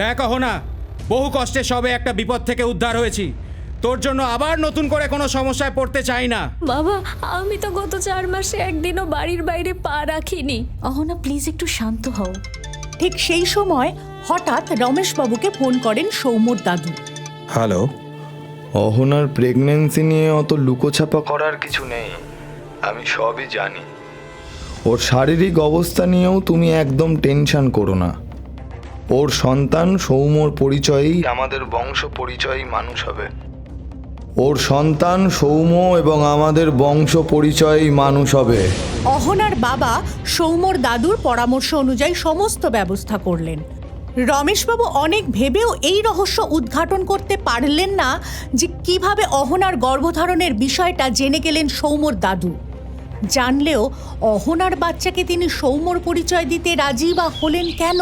দেখ অহনা, বহু কষ্টে সবে একটা বিপদ থেকে উদ্ধার হয়েছি। তোর জন্য আবার নতুন করে কোনো সমস্যায় পড়তে চাই না। বাবা, আমি তো গত 4 মাসে একদিনও বাড়ির বাইরে পা রাখিনি। অহনা, প্লিজ একটু শান্ত হও। ঠিক সেই সময় হঠাৎ রমেশবাবুকে ফোন করেন সৌম্যর দাদু। হ্যালো, অহনার প্রেগন্যান্সি নিয়ে অত লুকোছাপা করার কিছু নেই, আমি সবই জানি। ওর শারীরিক অবস্থা নিয়েও তুমি একদম টেনশন করো না। ওর সন্তান সৌম্যর পরিচয়েই আমাদের বংশ পরিচয়ী মানুষ হবে। ওর সন্তান সৌম্য এবং আমাদের বংশ পরিচয়ী মানুষ হবে। অহনার বাবা সৌম্যর দাদুর পরামর্শ অনুযায়ী সমস্ত ব্যবস্থা করলেন। রমেশবাবু অনেক ভেবেও এই রহস্য উদ্ঘাটন করতে পারলেন না যে কিভাবে অহনার গর্ভধারণের বিষয়টা জেনে গেলেন সৌম্যর দাদু। জানলেও অহনার বাচ্চাকে তিনি সৌম্যর পরিচয় দিতে রাজি বা হলেন কেন?